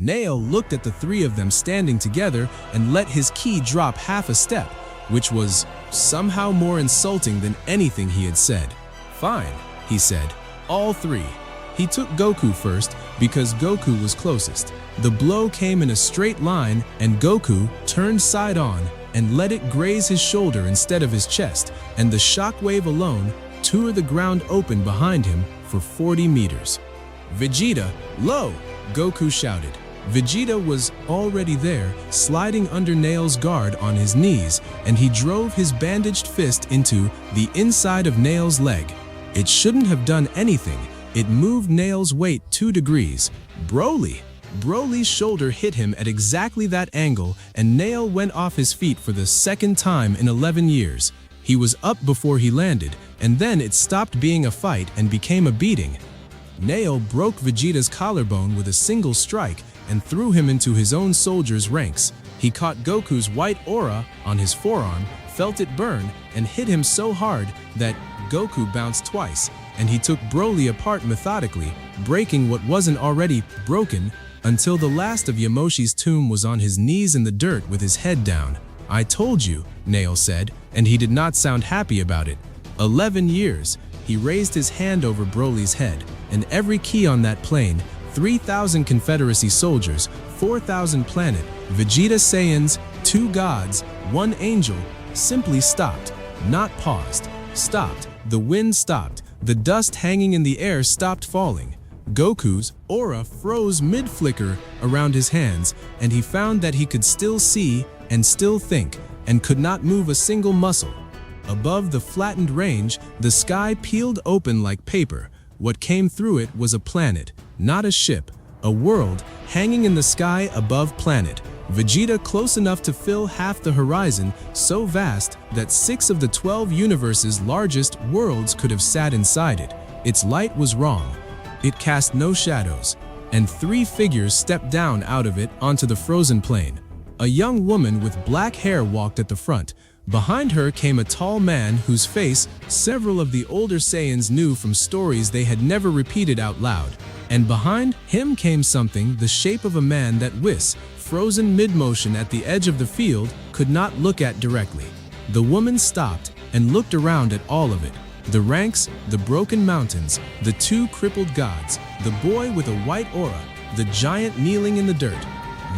Nail looked at the three of them standing together and let his ki drop half a step, which was somehow more insulting than anything he had said. "Fine," he said, "all three." He took Goku first because Goku was closest. The blow came in a straight line and Goku turned side on and let it graze his shoulder instead of his chest, and the shockwave alone tore the ground open behind him for 40 meters. "Vegeta, low!" Goku shouted. Vegeta was already there, sliding under Nail's guard on his knees, and he drove his bandaged fist into the inside of Nail's leg. It shouldn't have done anything. It moved Nail's weight 2 degrees. Broly's shoulder hit him at exactly that angle, and Nail went off his feet for the second time in 11 years. He was up before he landed, and then it stopped being a fight and became a beating. Nail broke Vegeta's collarbone with a single strike and threw him into his own soldiers' ranks. He caught Goku's white aura on his forearm, felt it burn, and hit him so hard that Goku bounced twice, and he took Broly apart methodically, breaking what wasn't already broken, until the last of Yamoshi's tomb was on his knees in the dirt with his head down. "I told you," Nail said, and he did not sound happy about it. 11 years. He raised his hand over Broly's head, and every ki on that plane, 3,000 Confederacy soldiers, 4,000 planet, Vegeta Saiyans, 2 gods, 1 angel, simply stopped, not paused, stopped. The wind stopped. The dust hanging in the air stopped falling. Goku's aura froze mid-flicker around his hands, and he found that he could still see and still think, and could not move a single muscle. Above the flattened range, the sky peeled open like paper. What came through it was a planet, not a ship, a world hanging in the sky above planet. Vegeta close enough to fill half the horizon, so vast that 6 of the 12 universe's largest worlds could have sat inside it. Its light was wrong. It cast no shadows, and 3 figures stepped down out of it onto the frozen plain. A young woman with black hair walked at the front. Behind her came a tall man whose face several of the older Saiyans knew from stories they had never repeated out loud. And behind him came something the shape of a man that Whis, frozen mid-motion at the edge of the field, could not look at directly. The woman stopped and looked around at all of it. The ranks, the broken mountains, the 2 crippled gods, the boy with a white aura, the giant kneeling in the dirt.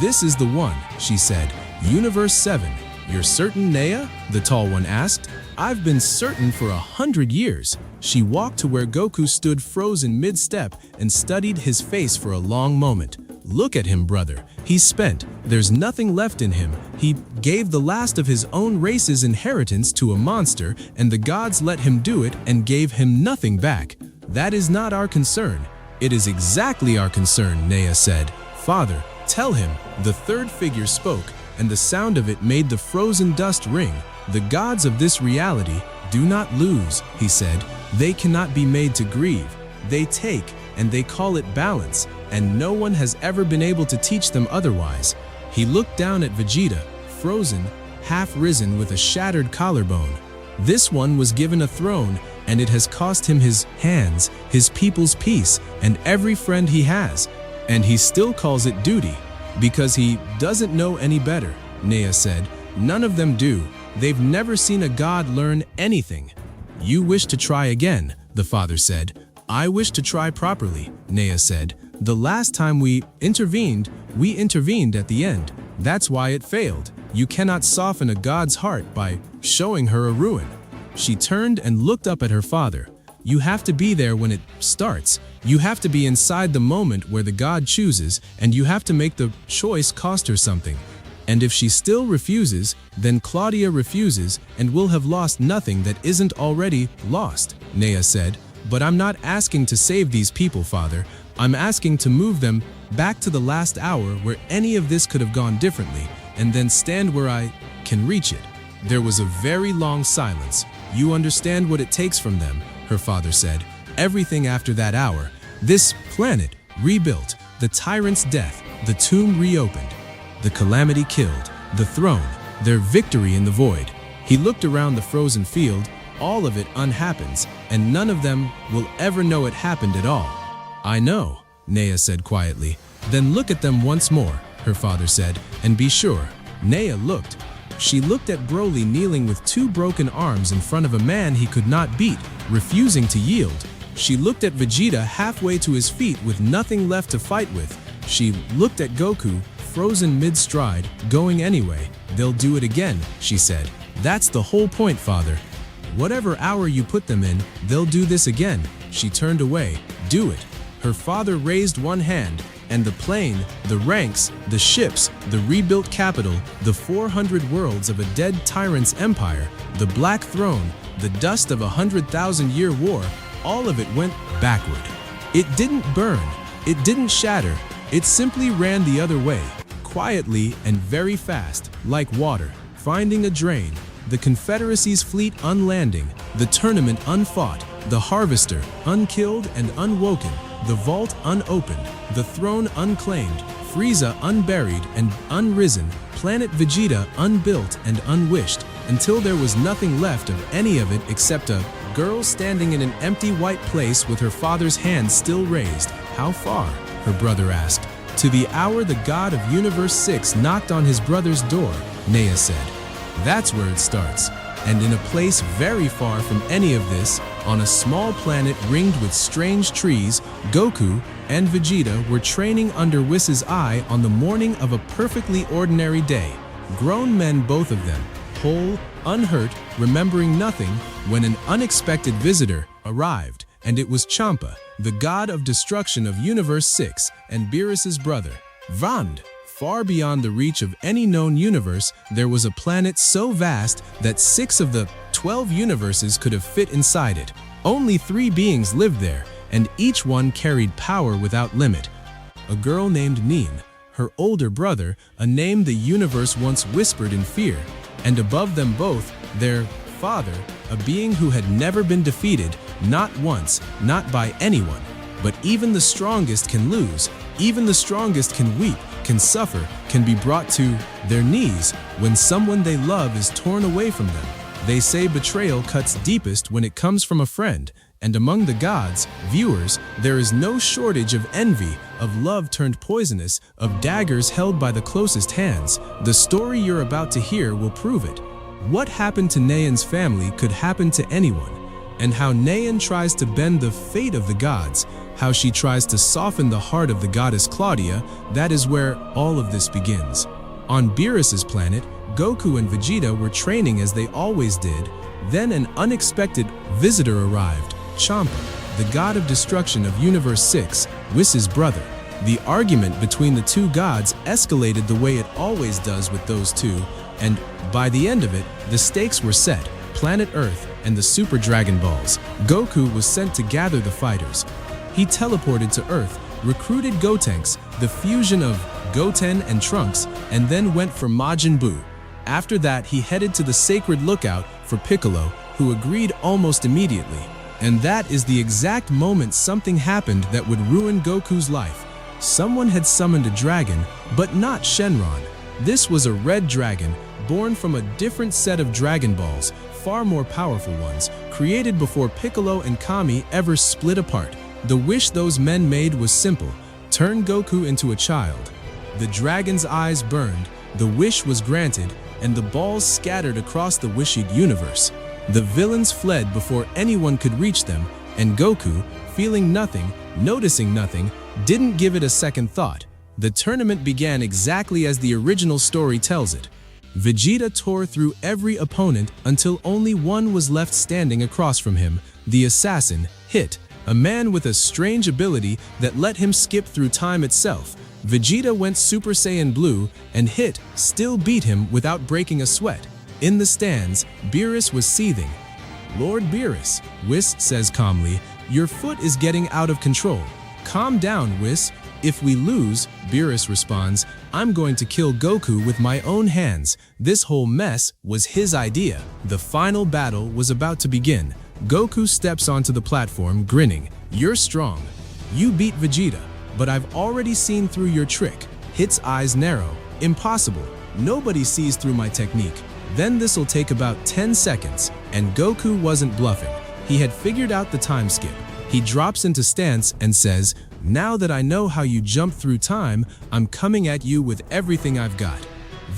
"This is the one," she said. "Universe 7. "You're certain, Nea?" the tall one asked. "I've been certain for 100 years. She walked to where Goku stood frozen mid-step and studied his face for a long moment. "Look at him, brother. He's spent. There's nothing left in him. He gave the last of his own race's inheritance to a monster, and the gods let him do it and gave him nothing back. That is not our concern." "It is exactly our concern," Nea said. "Father, tell him." The third figure spoke, and the sound of it made the frozen dust ring. "The gods of this reality do not lose," he said. "They cannot be made to grieve. They take, and they call it balance, and no one has ever been able to teach them otherwise." He looked down at Vegeta, frozen, half risen with a shattered collarbone. This one was given a throne, and it has cost him his hands, his people's peace, and every friend he has. And he still calls it duty. "Because he doesn't know any better," Nea said. "None of them do. They've never seen a god learn anything." "You wish to try again," the father said. "I wish to try properly," Nea said. "The last time we intervened at the end. That's why it failed. You cannot soften a god's heart by showing her a ruin." She turned and looked up at her father. "You have to be there when it starts. You have to be inside the moment where the god chooses, and you have to make the choice cost her something. And if she still refuses, then Claudia refuses and will have lost nothing that isn't already lost," Nea said. "But I'm not asking to save these people, father. I'm asking to move them back to the last hour where any of this could have gone differently, and then stand where I can reach it." There was a very long silence. "You understand what it takes from them," her father said. "Everything after that hour. This planet rebuilt, the tyrant's death, the tomb reopened, the calamity killed, the throne, their victory in the void." He looked around the frozen field. "All of it unhappens, and none of them will ever know it happened at all." "I know," Nea said quietly. Then look at them once more, her father said, and be sure. Nea looked. She looked at Broly kneeling with two broken arms in front of a man he could not beat, refusing to yield. She looked at Vegeta halfway to his feet with nothing left to fight with. She looked at Goku, frozen mid-stride, going anyway. They'll do it again, she said. That's the whole point, father. Whatever hour you put them in, they'll do this again. She turned away. Do it. Her father raised one hand, and the plane, the ranks, the ships, the rebuilt capital, the 400 worlds of a dead tyrant's empire, the Black Throne, the dust of 100,000-year war, all of it went backward. It didn't burn. It didn't shatter. It simply ran the other way, quietly and very fast, like water, finding a drain. The Confederacy's fleet unlanding, the tournament unfought, the Harvester unkilled and unwoken, the vault unopened, the throne unclaimed, Frieza unburied and unrisen, planet Vegeta unbuilt and unwished, until there was nothing left of any of it except a girl standing in an empty white place with her father's hand still raised. How far? Her brother asked. To the hour the god of Universe 6 knocked on his brother's door, Nea said. That's where it starts. And in a place very far from any of this, on a small planet ringed with strange trees, Goku and Vegeta were training under Whis' eye on the morning of a perfectly ordinary day. Grown men, both of them, whole, unhurt, remembering nothing, when an unexpected visitor arrived, and it was Champa, the god of destruction of Universe 6, and Beerus's brother. Vand. Far beyond the reach of any known universe, there was a planet so vast that 6 of the 12 universes could have fit inside it. Only 3 beings lived there, and each one carried power without limit. A girl named Neen, her older brother, a name the universe once whispered in fear, and above them both, their father, a being who had never been defeated, not once, not by anyone. But even the strongest can lose, even the strongest can weep, can suffer, can be brought to their knees when someone they love is torn away from them. They say betrayal cuts deepest when it comes from a friend, and among the gods, viewers, there is no shortage of envy, of love turned poisonous, of daggers held by the closest hands. The story you're about to hear will prove it. What happened to Nean's family could happen to anyone, and how Nean tries to bend the fate of the gods, how she tries to soften the heart of the goddess Claudia, that is where all of this begins. On Beerus's planet, Goku and Vegeta were training as they always did. Then an unexpected visitor arrived, Champa, the god of destruction of Universe 6, Whis' brother. The argument between the two gods escalated the way it always does with those two, and by the end of it, the stakes were set. Planet Earth and the Super Dragon Balls. Goku was sent to gather the fighters. He teleported to Earth, recruited Gotenks, the fusion of Goten and Trunks, and then went for Majin Buu. After that, he headed to the Sacred Lookout for Piccolo, who agreed almost immediately. And that is the exact moment something happened that would ruin Goku's life. Someone had summoned a dragon, but not Shenron. This was a red dragon, born from a different set of Dragon Balls, far more powerful ones, created before Piccolo and Kami ever split apart. The wish those men made was simple: turn Goku into a child. The dragon's eyes burned, the wish was granted, and the balls scattered across the wished universe. The villains fled before anyone could reach them, and Goku, feeling nothing, noticing nothing, didn't give it a second thought. The tournament began exactly as the original story tells it. Vegeta tore through every opponent until only one was left standing across from him, the assassin, Hit, a man with a strange ability that let him skip through time itself. Vegeta went Super Saiyan Blue, and Hit still beat him without breaking a sweat. In the stands, Beerus was seething. "Lord Beerus," Whis says calmly, "your foot is getting out of control. Calm down, Whis. If we lose," Beerus responds, "I'm going to kill Goku with my own hands." This whole mess was his idea. The final battle was about to begin. Goku steps onto the platform, grinning. "You're strong. You beat Vegeta, but I've already seen through your trick." Hit's eyes narrow. "Impossible. Nobody sees through my technique." Then this'll take about 10 seconds, and Goku wasn't bluffing. He had figured out the time skip. He drops into stance and says, Now that I know how you jump through time, I'm coming at you with everything I've got."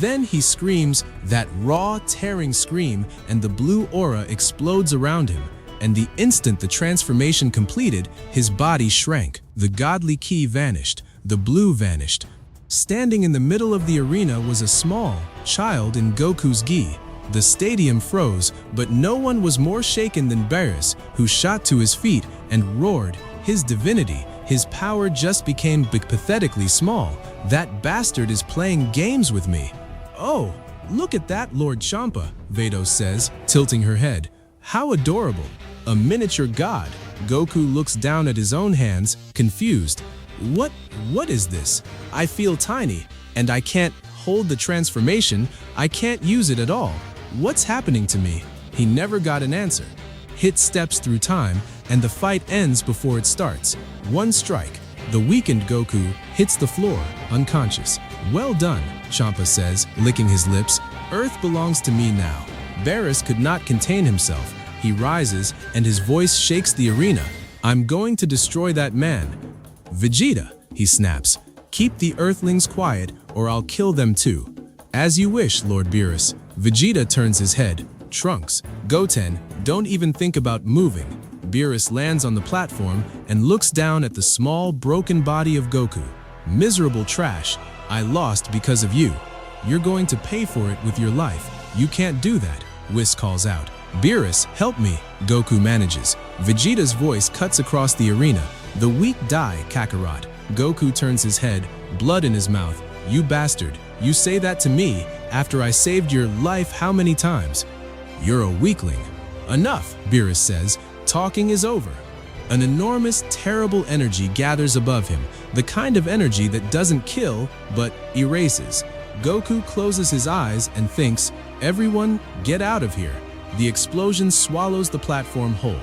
Then he screams that raw, tearing scream, and the blue aura explodes around him. And the instant the transformation completed, his body shrank. The godly ki vanished. The blue vanished. Standing in the middle of the arena was a small child in Goku's gi. The stadium froze, but no one was more shaken than Beerus, who shot to his feet and roared, "His divinity, his power just became pathetically small. That bastard is playing games with me." "Oh, look at that, Lord Champa," Vados says, tilting her head. "How adorable. A miniature god." Goku looks down at his own hands, confused. What is this? I feel tiny, and I can't hold the transformation. I can't use it at all. What's happening to me?" He never got an answer. Hit steps through time, and the fight ends before it starts. One strike. The weakened Goku hits the floor, unconscious. "Well done," Champa says, licking his lips. "Earth belongs to me now." Beerus could not contain himself. He rises, and his voice shakes the arena. "I'm going to destroy that man." "Vegeta," he snaps, "keep the Earthlings quiet, or I'll kill them too." "As you wish, Lord Beerus." Vegeta turns his head. "Trunks, Goten, don't even think about moving." Beerus lands on the platform and looks down at the small, broken body of Goku. "Miserable trash. I lost because of you. You're going to pay for it with your life. You can't do that," Whis calls out. "Beerus, help me," Goku manages. Vegeta's voice cuts across the arena. "The weak die, Kakarot." Goku turns his head, blood in his mouth. "You bastard, you say that to me after I saved your life how many times? You're a weakling." "Enough," Beerus says. "Talking is over." An enormous, terrible energy gathers above him, the kind of energy that doesn't kill, but erases. Goku closes his eyes and thinks, "Everyone, get out of here." The explosion swallows the platform whole.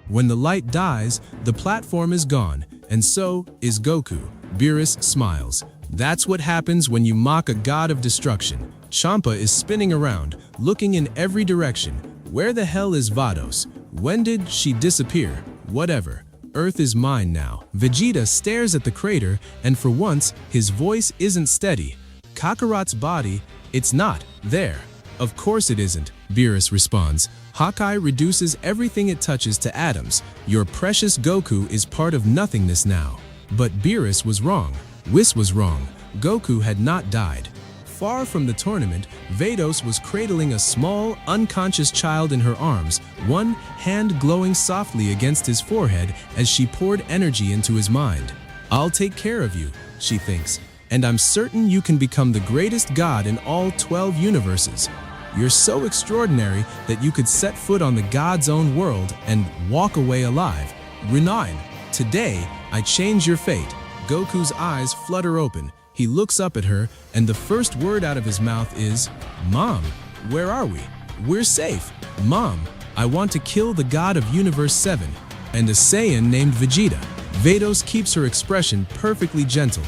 When the light dies, the platform is gone, and so is Goku. Beerus smiles. "That's what happens when you mock a god of destruction." Champa is spinning around, looking in every direction. Where the hell is Vados? When did she disappear? Whatever. Earth is mine now. Vegeta stares at the crater, and for once, his voice isn't steady. "Kakarot's body, it's not there." "Of course it isn't," Beerus responds. "Hawkeye reduces everything it touches to atoms. Your precious Goku is part of nothingness now." But Beerus was wrong. Whis was wrong. Goku had not died. Far from the tournament, Vados was cradling a small, unconscious child in her arms, one hand glowing softly against his forehead as she poured energy into his mind. "I'll take care of you," she thinks, "and I'm certain you can become the greatest god in all 12 universes. You're so extraordinary that you could set foot on the god's own world and walk away alive. Renine, today I change your fate." Goku's eyes flutter open. He looks up at her, and the first word out of his mouth is, "Mom, where are we?" "We're safe." "Mom, I want to kill the god of Universe 7, and a Saiyan named Vegeta." Vados keeps her expression perfectly gentle.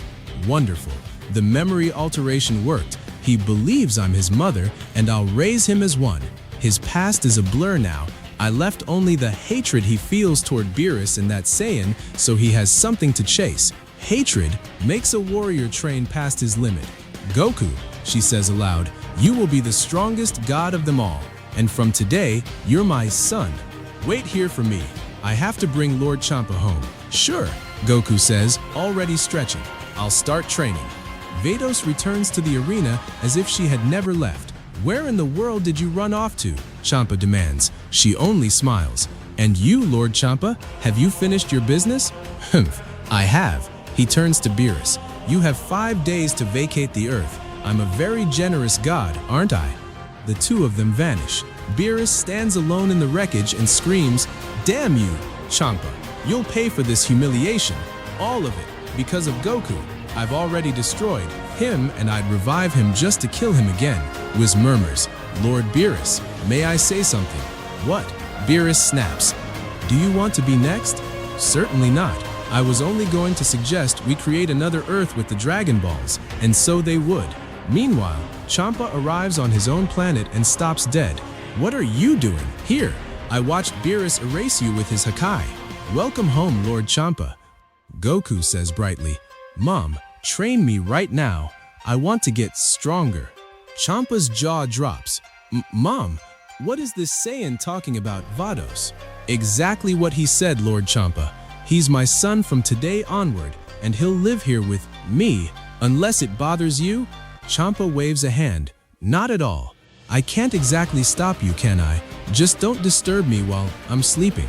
Wonderful. The memory alteration worked. He believes I'm his mother, and I'll raise him as one. His past is a blur now. I left only the hatred he feels toward Beerus and that Saiyan, so he has something to chase. Hatred makes a warrior train past his limit. "Goku," she says aloud, "you will be the strongest god of them all, and from today, you're my son. Wait here for me. I have to bring Lord Champa home." "Sure," Goku says, already stretching. "I'll start training." Vados returns to the arena as if she had never left. "Where in the world did you run off to?" Champa demands. She only smiles. "And you, Lord Champa, have you finished your business?" "Humph, I have." He turns to Beerus. "You have 5 days to vacate the earth. I'm a very generous god, aren't I?" The two of them vanish. Beerus stands alone in the wreckage and screams, "Damn you, Champa. You'll pay for this humiliation. All of it, because of Goku. I've already destroyed him, and I'd revive him just to kill him again." Whis murmurs, "Lord Beerus, may I say something?" "What?" Beerus snaps. "Do you want to be next?" "Certainly not. I was only going to suggest we create another Earth with the Dragon Balls, and so they would." Meanwhile, Champa arrives on his own planet and stops dead. "What are you doing here? I watched Beerus erase you with his Hakai." "Welcome home, Lord Champa." Goku says brightly, "Mom, train me right now. I want to get stronger." Champa's jaw drops. "Mom, what is this Saiyan talking about, Vados?" "Exactly what he said, Lord Champa. He's my son from today onward, and he'll live here with me, unless it bothers you." Champa waves a hand. "Not at all. I can't exactly stop you, can I? Just don't disturb me while I'm sleeping."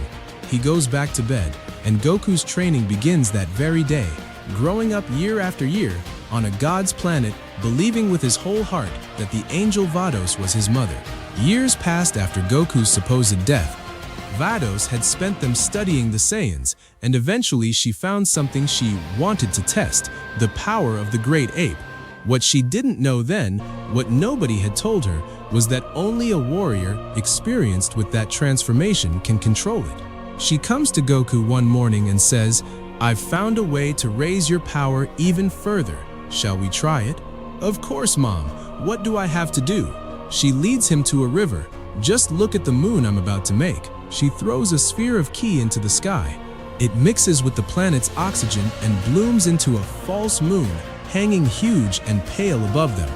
He goes back to bed, and Goku's training begins that very day, growing up year after year on a god's planet, believing with his whole heart that the angel Vados was his mother. Years passed after Goku's supposed death. Vados had spent them studying the Saiyans, and eventually she found something she wanted to test, the power of the great ape. What she didn't know then, what nobody had told her, was that only a warrior experienced with that transformation can control it. She comes to Goku one morning and says, "I've found a way to raise your power even further. Shall we try it?" "Of course, Mom. What do I have to do?" She leads him to a river. "Just look at the moon I'm about to make." She throws a sphere of ki into the sky. It mixes with the planet's oxygen and blooms into a false moon, hanging huge and pale above them.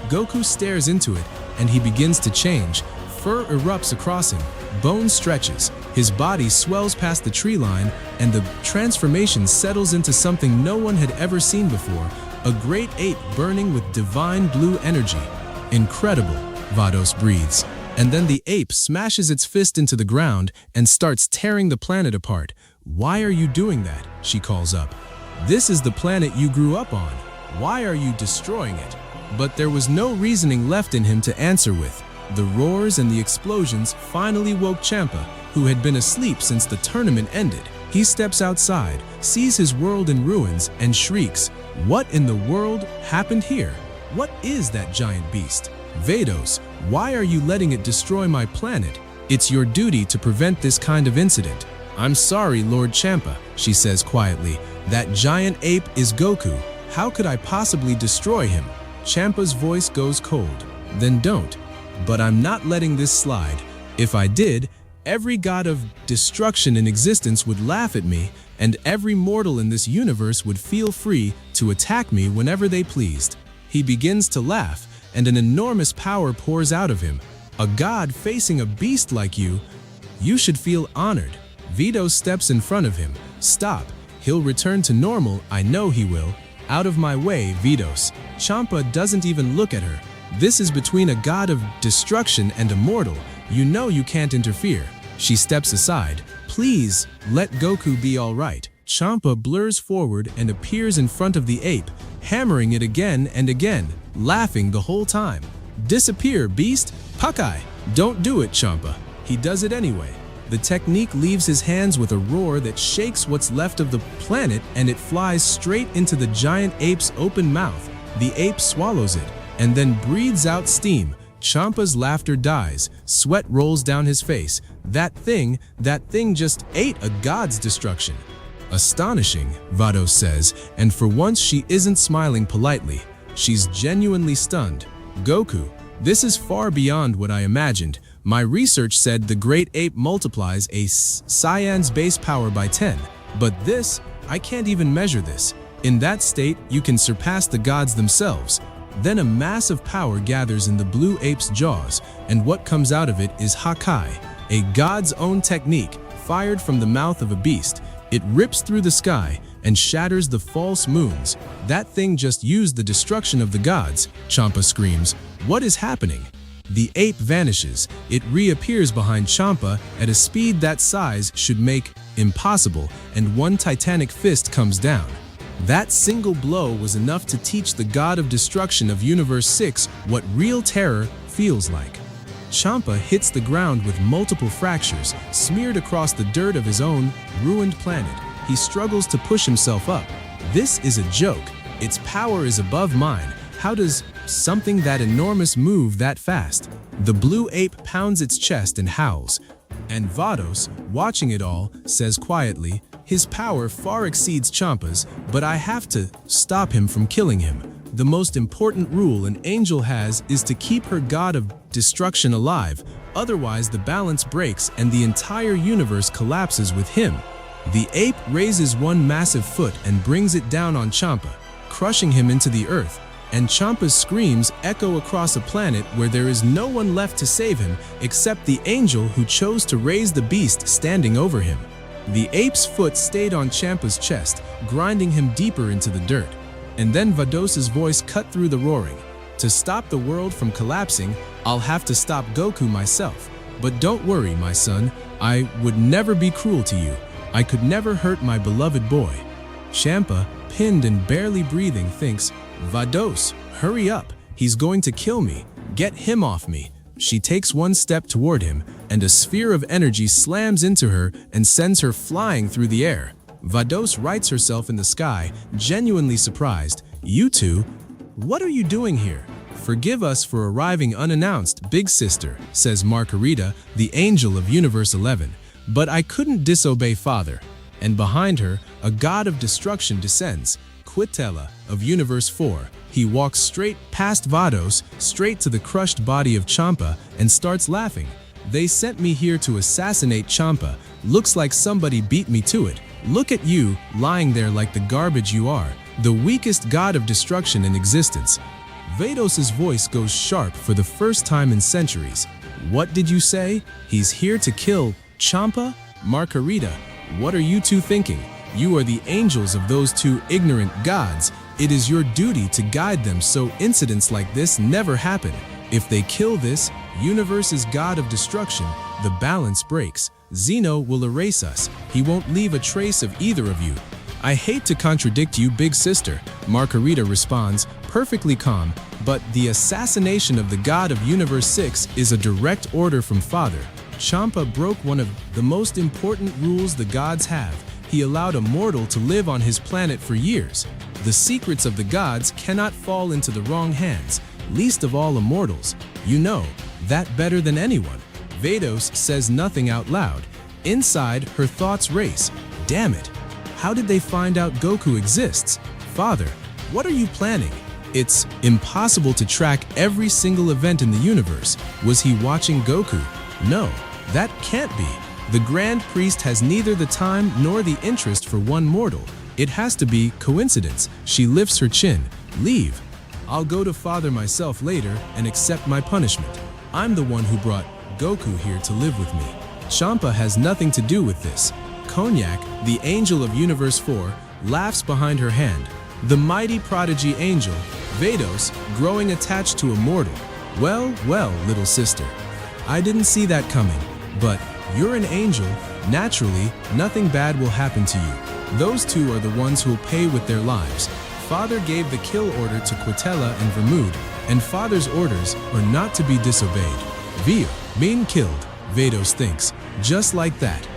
Goku stares into it, and he begins to change. Fur erupts across him, bone stretches, his body swells past the tree line, and the transformation settles into something no one had ever seen before, a great ape burning with divine blue energy. "Incredible," Vados breathes. And then the ape smashes its fist into the ground and starts tearing the planet apart. "Why are you doing that?" she calls up. "This is the planet you grew up on. Why are you destroying it?" But there was no reasoning left in him to answer with. The roars and the explosions finally woke Champa, who had been asleep since the tournament ended. He steps outside, sees his world in ruins, and shrieks, "What in the world happened here? What is that giant beast? Vados, why are you letting it destroy my planet? It's your duty to prevent this kind of incident." "I'm sorry, Lord Champa," she says quietly. "That giant ape is Goku. How could I possibly destroy him?" Champa's voice goes cold. "Then don't. But I'm not letting this slide. If I did, every god of destruction in existence would laugh at me, and every mortal in this universe would feel free to attack me whenever they pleased." He begins to laugh, and an enormous power pours out of him. "A god facing a beast like you? You should feel honored." Vito steps in front of him. "Stop. He'll return to normal, I know he will. Out of my way, Vitos." Champa doesn't even look at her. "This is between a god of destruction and a mortal. You know you can't interfere." She steps aside. "Please, let Goku be all right." Champa blurs forward and appears in front of the ape, hammering it again and again, laughing the whole time. "Disappear, beast! Pakai! Don't do it, Champa." He does it anyway. The technique leaves his hands with a roar that shakes what's left of the planet, and it flies straight into the giant ape's open mouth. The ape swallows it, and then breathes out steam. Champa's laughter dies. Sweat rolls down his face. That thing just ate a god's destruction." "Astonishing," Vados says, and for once she isn't smiling politely. She's genuinely stunned. "Goku, this is far beyond what I imagined. My research said the great ape multiplies a Saiyan's base power by 10. But this, I can't even measure this. In that state, you can surpass the gods themselves." Then a mass of power gathers in the blue ape's jaws, and what comes out of it is Hakai, a god's own technique, fired from the mouth of a beast. It rips through the sky and shatters the false moons. "That thing just used the destruction of the gods," Champa screams. "What is happening?" The ape vanishes. It reappears behind Champa at a speed that size should make impossible, and one titanic fist comes down. That single blow was enough to teach the god of destruction of Universe 6 what real terror feels like. Champa hits the ground with multiple fractures, smeared across the dirt of his own ruined planet. He struggles to push himself up. "This is a joke. Its power is above mine. How does something that enormous move that fast?" The blue ape pounds its chest and howls. And Vados, watching it all, says quietly, "His power far exceeds Champa's, but I have to stop him from killing him. The most important rule an angel has is to keep her god of destruction alive, otherwise the balance breaks and the entire universe collapses with him." The ape raises one massive foot and brings it down on Champa, crushing him into the earth, and Champa's screams echo across a planet where there is no one left to save him except the angel who chose to raise the beast standing over him. The ape's foot stayed on Champa's chest, grinding him deeper into the dirt. And then Vados's voice cut through the roaring. To stop the world from collapsing, I'll have to stop Goku myself. But don't worry, my son, I would never be cruel to you. I could never hurt my beloved boy. Champa, pinned and barely breathing, thinks, Vados, hurry up, he's going to kill me. Get him off me. She takes one step toward him, and a sphere of energy slams into her and sends her flying through the air. Vados rights herself in the sky, genuinely surprised. You two? What are you doing here? Forgive us for arriving unannounced, big sister, says Margarita, the angel of Universe 11. But I couldn't disobey father. And behind her, a god of destruction descends, Quitella of Universe 4. He walks straight past Vados, straight to the crushed body of Champa, and starts laughing. They sent me here to assassinate Champa. Looks like somebody beat me to it. Look at you, lying there like the garbage you are, the weakest god of destruction in existence. Vados's voice goes sharp for the first time in centuries. What did you say? He's here to kill Champa? Margarita, what are you two thinking? You are the angels of those two ignorant gods. It is your duty to guide them so incidents like this never happen. If they kill this universe's god of destruction, the balance breaks. Zeno will erase us. He won't leave a trace of either of you. I hate to contradict you, big sister, Margarita responds, perfectly calm, but the assassination of the god of Universe 6 is a direct order from Father. Champa broke one of the most important rules the gods have. He allowed a mortal to live on his planet for years. The secrets of the gods cannot fall into the wrong hands, least of all immortals. You know that better than anyone. Vados says nothing out loud. Inside, her thoughts race. Damn it! How did they find out Goku exists? Father, what are you planning? It's impossible to track every single event in the universe. Was he watching Goku? No, that can't be. The Grand Priest has neither the time nor the interest for one mortal. It has to be coincidence. She lifts her chin. Leave. I'll go to Father myself later and accept my punishment. I'm the one who brought Goku here to live with me. Champa has nothing to do with this. Cognac, the angel of Universe 4, laughs behind her hand. The mighty prodigy angel, Vados, growing attached to a mortal. Well, well, little sister. I didn't see that coming, but you're an angel. Naturally, nothing bad will happen to you. Those two are the ones who'll pay with their lives. Father gave the kill order to Quitella and Vermood, and Father's orders are not to be disobeyed. Via, being killed, Vados thinks, just like that.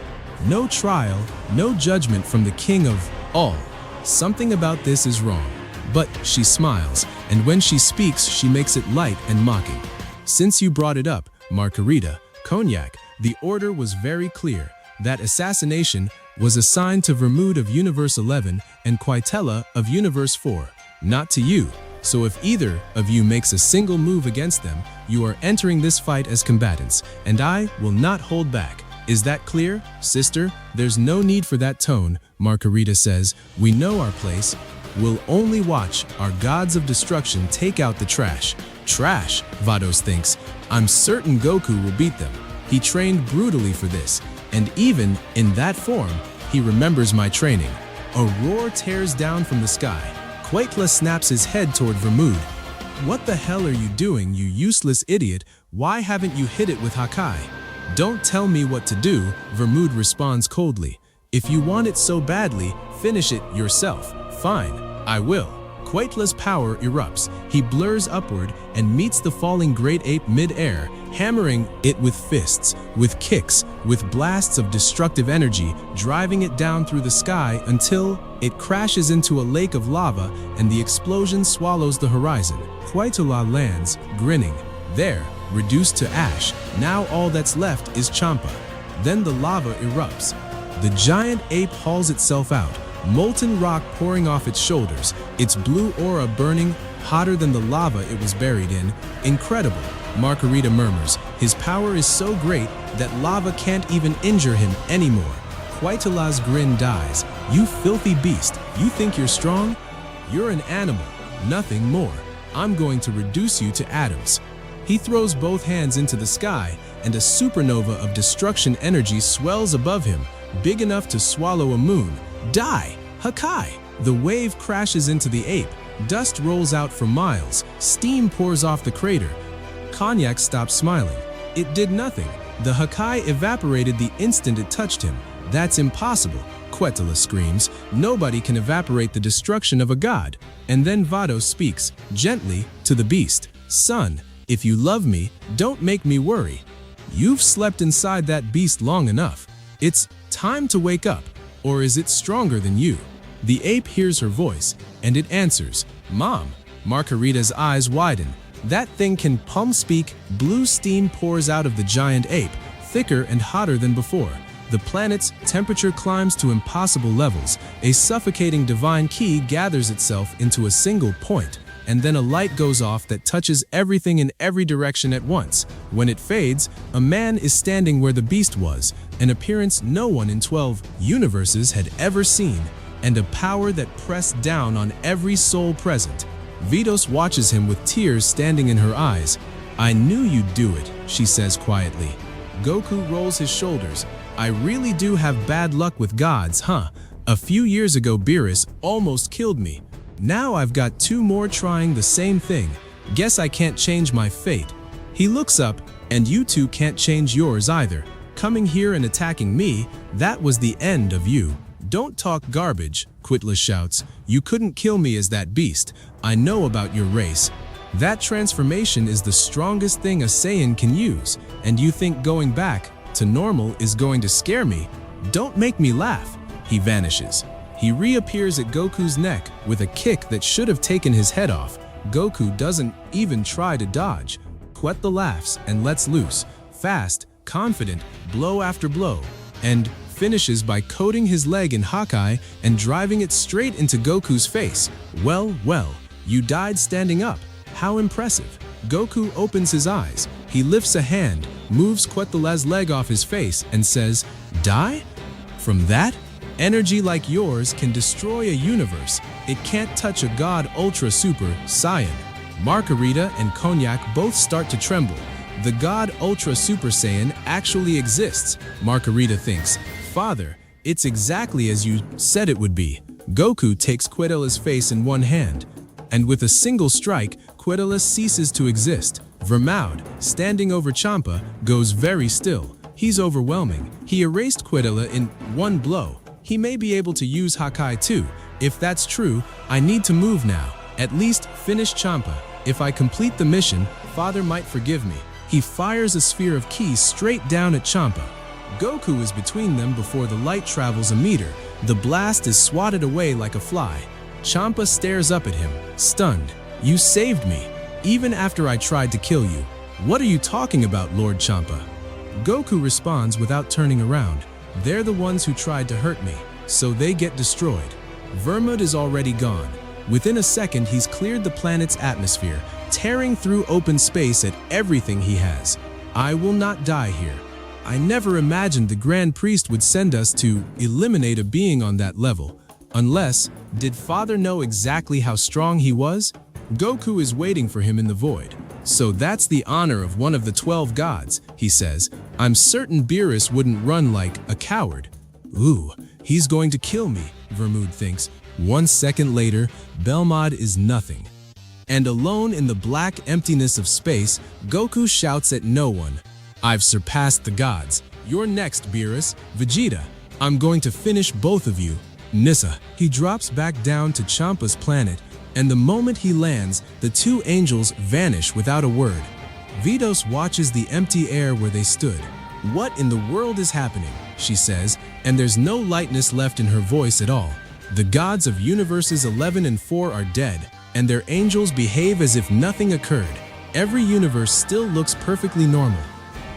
No trial, no judgment from the king of all. Something about this is wrong. But she smiles, and when she speaks, she makes it light and mocking. Since you brought it up, Margarita, Cognac, the order was very clear. That assassination was assigned to Vermood of Universe 11 and Quitella of Universe 4, not to you. So if either of you makes a single move against them, you are entering this fight as combatants, and I will not hold back. Is that clear, sister? There's no need for that tone, Margarita says. We know our place. We'll only watch our gods of destruction take out the trash. Trash, Vados thinks. I'm certain Goku will beat them. He trained brutally for this, and even in that form, he remembers my training. A roar tears down from the sky. Quitella snaps his head toward Vermood. What the hell are you doing, you useless idiot? Why haven't you hit it with Hakai? Don't tell me what to do, Vermood responds coldly. If you want it so badly, finish it yourself. Fine, I will. Quitella's power erupts. He blurs upward and meets the falling great ape mid-air, hammering it with fists, with kicks, with blasts of destructive energy, driving it down through the sky until it crashes into a lake of lava and the explosion swallows the horizon. Quitella lands, grinning. There, reduced to ash, now all that's left is Champa. Then the lava erupts. The giant ape hauls itself out, molten rock pouring off its shoulders, its blue aura burning hotter than the lava it was buried in. Incredible, Margarita murmurs. His power is so great that lava can't even injure him anymore. Quaitala's grin dies. You filthy beast, you think you're strong? You're an animal, nothing more. I'm going to reduce you to atoms. He throws both hands into the sky, and a supernova of destruction energy swells above him, big enough to swallow a moon. Die! Hakai! The wave crashes into the ape. Dust rolls out for miles. Steam pours off the crater. Cognac stopped smiling. It did nothing. The Hakai evaporated the instant it touched him. That's impossible, Quaitala screams. Nobody can evaporate the destruction of a god. And then Vado speaks, gently, to the beast. Son, if you love me, don't make me worry. You've slept inside that beast long enough. It's time to wake up. Or is it stronger than you? The ape hears her voice, and it answers, Mom. Margarita's eyes widen. That thing can speak. Blue steam pours out of the giant ape, thicker and hotter than before. The planet's temperature climbs to impossible levels. A suffocating divine key gathers itself into a single point, and then a light goes off that touches everything in every direction at once. When it fades, a man is standing where the beast was, an appearance no one in 12 universes had ever seen, and a power that pressed down on every soul present. Vidos watches him with tears standing in her eyes. I knew you'd do it, she says quietly. Goku rolls his shoulders. I really do have bad luck with gods, huh? A few years ago Beerus almost killed me. Now I've got 2 more trying the same thing. Guess I can't change my fate. He looks up, and you 2 can't change yours either. Coming here and attacking me, that was the end of you. Don't talk garbage, Quaitala shouts. You couldn't kill me as that beast. I know about your race. That transformation is the strongest thing a Saiyan can use, and you think going back to normal is going to scare me? Don't make me laugh. He vanishes. He reappears at Goku's neck with a kick that should have taken his head off. Goku doesn't even try to dodge. Quaitala laughs and lets loose, fast, confident, blow after blow, and finishes by coating his leg in Hakai and driving it straight into Goku's face. Well, you died standing up. How impressive. Goku opens his eyes. He lifts a hand, moves Quaitala's leg off his face, and says, Die? From that? Energy like yours can destroy a universe. It can't touch a god ultra super Saiyan. Margarita and Cognac both start to tremble. The god Ultra Super Saiyan actually exists, Margarita thinks. Father, it's exactly as you said it would be. Goku takes Quaitala's face in one hand, and with a single strike, Quaitala ceases to exist. Vermaud, standing over Champa, goes very still. He's overwhelming. He erased Quaitala in one blow. He may be able to use Hakai too. If that's true, I need to move now. At least finish Champa. If I complete the mission, Father might forgive me. He fires a sphere of ki straight down at Champa. Goku is between them before the light travels a meter. The blast is swatted away like a fly. Champa stares up at him, stunned. You saved me, even after I tried to kill you. What are you talking about, Lord Champa? Goku responds without turning around. They're the ones who tried to hurt me, so they get destroyed. Vermouth is already gone. Within a second, he's cleared the planet's atmosphere, tearing through open space at everything he has. I will not die here. I never imagined the Grand Priest would send us to eliminate a being on that level. Unless, did Father know exactly how strong he was? Goku is waiting for him in the void. So that's the honor of one of the 12 gods, he says. I'm certain Beerus wouldn't run like a coward. Ooh, he's going to kill me, Vermouth thinks. 1 second later, Belmod is nothing. And alone in the black emptiness of space, Goku shouts at no one. I've surpassed the gods. You're next, Beerus. Vegeta. I'm going to finish both of you. Nissa. He drops back down to Champa's planet, and the moment he lands, the 2 angels vanish without a word. Vidos watches the empty air where they stood. What in the world is happening? She says, and there's no lightness left in her voice at all. The gods of universes 11 and 4 are dead, and their angels behave as if nothing occurred. Every universe still looks perfectly normal.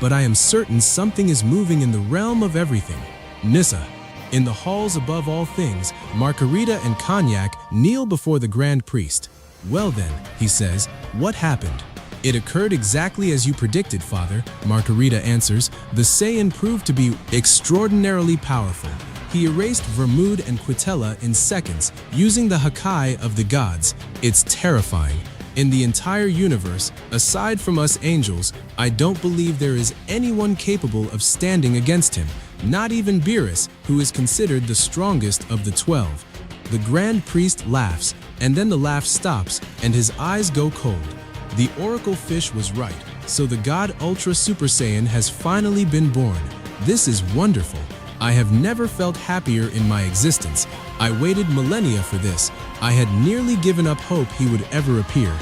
But I am certain something is moving in the realm of everything. Nissa. In the halls above all things, Margarita and Cognac kneel before the Grand Priest. Well then, he says, what happened? It occurred exactly as you predicted, Father, Margarita answers. The Saiyan proved to be extraordinarily powerful. He erased Vermouth and Quitella in seconds, using the Hakai of the gods. It's terrifying. In the entire universe, aside from us angels, I don't believe there is anyone capable of standing against him, not even Beerus, who is considered the strongest of the 12. The Grand Priest laughs, and then the laugh stops, and his eyes go cold. The Oracle Fish was right, so the God Ultra Super Saiyan has finally been born. This is wonderful. I have never felt happier in my existence. I waited millennia for this. I had nearly given up hope he would ever appear.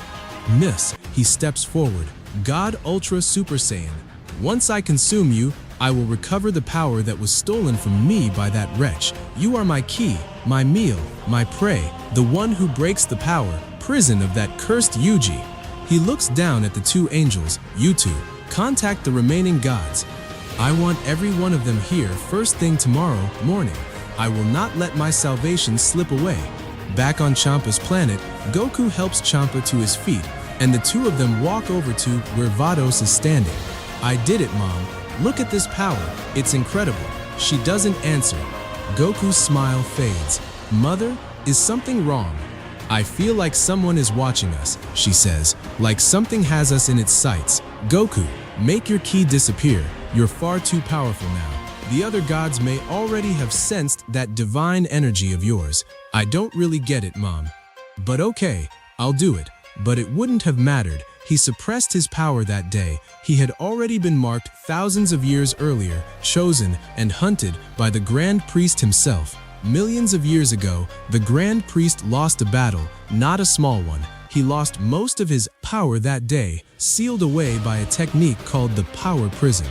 Miss, he steps forward. God Ultra Super Saiyan. Once I consume you, I will recover the power that was stolen from me by that wretch. You are my key, my meal, my prey, the one who breaks the power, prison of that cursed Yuji. He looks down at the two angels. You two, contact the remaining gods. I want every one of them here first thing tomorrow morning. I will not let my salvation slip away. Back on Champa's planet, Goku helps Champa to his feet, and the two of them walk over to where Vados is standing. I did it, Mom. Look at this power. It's incredible. She doesn't answer. Goku's smile fades. Mother, is something wrong? I feel like someone is watching us, she says, like something has us in its sights. Goku, make your ki disappear. You're far too powerful now. The other gods may already have sensed that divine energy of yours. I don't really get it, Mom. But okay, I'll do it. But it wouldn't have mattered. He suppressed his power that day. He had already been marked thousands of years earlier, chosen and hunted by the Grand Priest himself. Millions of years ago, the Grand Priest lost a battle, not a small one. He lost most of his power that day, sealed away by a technique called the Power Prison.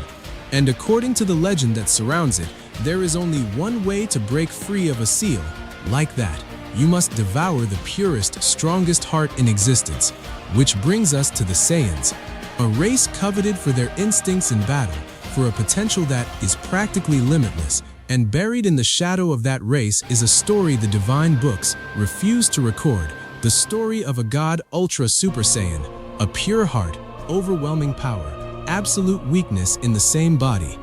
And according to the legend that surrounds it, there is only one way to break free of a seal. Like that, you must devour the purest, strongest heart in existence. Which brings us to the Saiyans, a race coveted for their instincts in battle, for a potential that is practically limitless, and buried in the shadow of that race is a story the divine books refuse to record, the story of a God Ultra Super Saiyan, a pure heart, overwhelming power, absolute weakness in the same body.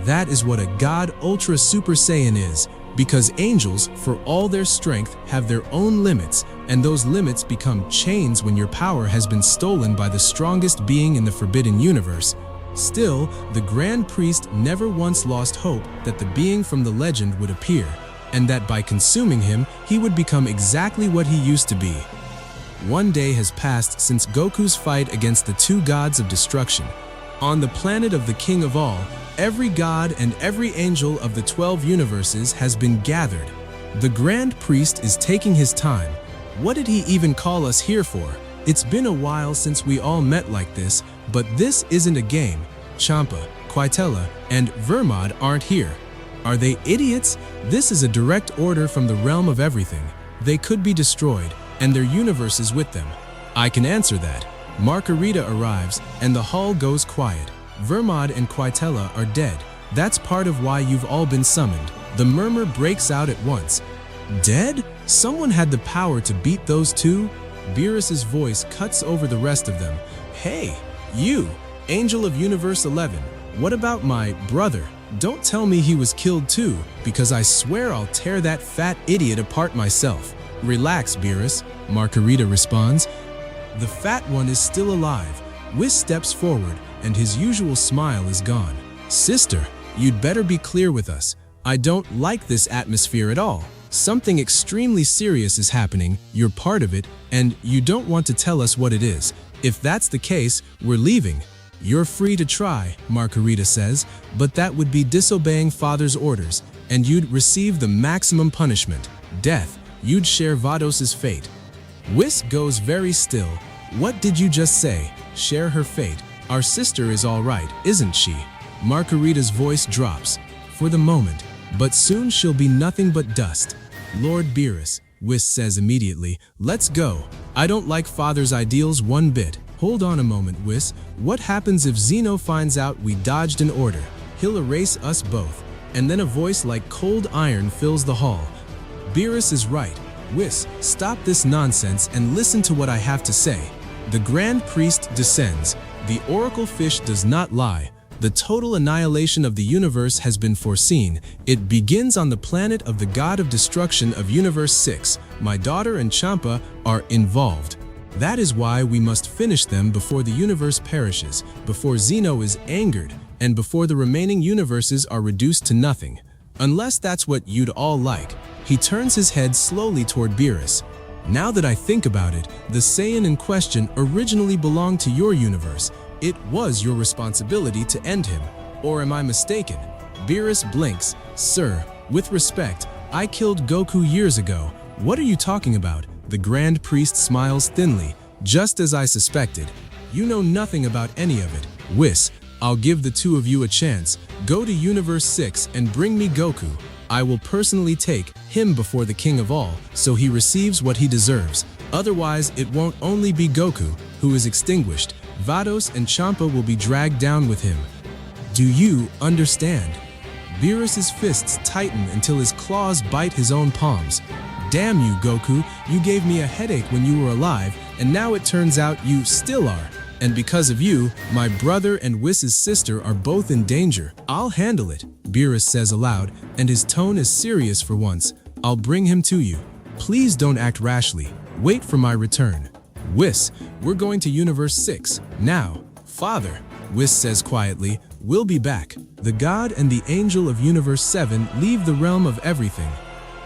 That is what a God Ultra Super Saiyan is, because angels, for all their strength, have their own limits, and those limits become chains when your power has been stolen by the strongest being in the Forbidden Universe. Still, the Grand Priest never once lost hope that the being from the legend would appear, and that by consuming him, he would become exactly what he used to be. One day has passed since Goku's fight against the two gods of destruction. On the planet of the King of All, every god and every angel of the 12 universes has been gathered. The Grand Priest is taking his time. What did he even call us here for? It's been a while since we all met like this, but this isn't a game. Champa, Quitella, and Vermouth aren't here. Are they idiots? This is a direct order from the realm of everything. They could be destroyed, and their universe is with them. I can answer that. Margarita arrives, and the hall goes quiet. Vermouth and Quitella are dead. That's part of why you've all been summoned. The murmur breaks out at once. Dead? Someone had the power to beat those two? Beerus's voice cuts over the rest of them. Hey, you, Angel of Universe 11, what about my brother? Don't tell me he was killed too, because I swear I'll tear that fat idiot apart myself. Relax, Beerus, Margarita responds. The fat one is still alive. Whis steps forward, and his usual smile is gone. Sister, you'd better be clear with us. I don't like this atmosphere at all. Something extremely serious is happening, you're part of it, and you don't want to tell us what it is. If that's the case, we're leaving. You're free to try, Margarita says, but that would be disobeying Father's orders, and you'd receive the maximum punishment, death. You'd share Vados's fate. Whis goes very still. What did you just say? Share her fate. Our sister is all right, isn't she? Margarita's voice drops. For the moment, but soon she'll be nothing but dust. Lord Beerus, Whis says immediately, let's go. I don't like Father's ideals one bit. Hold on a moment, Whis. What happens if Zeno finds out we dodged an order? He'll erase us both. And then a voice like cold iron fills the hall. Beerus is right. Whis, stop this nonsense and listen to what I have to say. The Grand Priest descends. The Oracle Fish does not lie. The total annihilation of the universe has been foreseen. It begins on the planet of the god of destruction of Universe 6. My daughter and Champa are involved. That is why we must finish them before the universe perishes, before Zeno is angered, and before the remaining universes are reduced to nothing. Unless that's what you'd all like. He turns his head slowly toward Beerus. Now that I think about it, the Saiyan in question originally belonged to your universe. It was your responsibility to end him. Or am I mistaken? Beerus blinks. Sir, with respect, I killed Goku years ago. What are you talking about? The Grand Priest smiles thinly. Just as I suspected. You know nothing about any of it. Whis, I'll give the two of you a chance. Go to Universe 6 and bring me Goku. I will personally take him before the King of All, so he receives what he deserves. Otherwise, it won't only be Goku, who is extinguished. Vados and Champa will be dragged down with him. Do you understand? Beerus's fists tighten until his claws bite his own palms. Damn you, Goku, you gave me a headache when you were alive, and now it turns out you still are. And because of you, my brother and Whis' sister are both in danger. I'll handle it, Beerus says aloud, and his tone is serious for once. I'll bring him to you. Please don't act rashly. Wait for my return. Whis, we're going to Universe 6. Now, Father, Whis says quietly, we'll be back. The god and the angel of Universe 7 leave the realm of everything.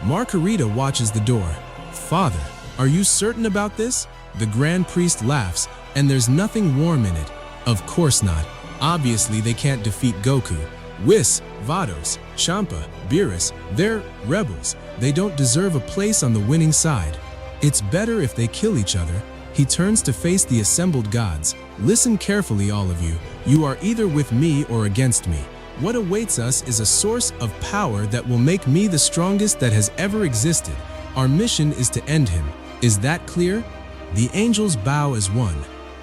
Margarita watches the door. Father, are you certain about this? The Grand Priest laughs, and there's nothing warm in it. Of course not. Obviously they can't defeat Goku. Whis, Vados, Champa, Beerus, they're rebels. They don't deserve a place on the winning side. It's better if they kill each other. He turns to face the assembled gods. Listen carefully, all of you. You are either with me or against me. What awaits us is a source of power that will make me the strongest that has ever existed. Our mission is to end him. Is that clear? The angels bow as one.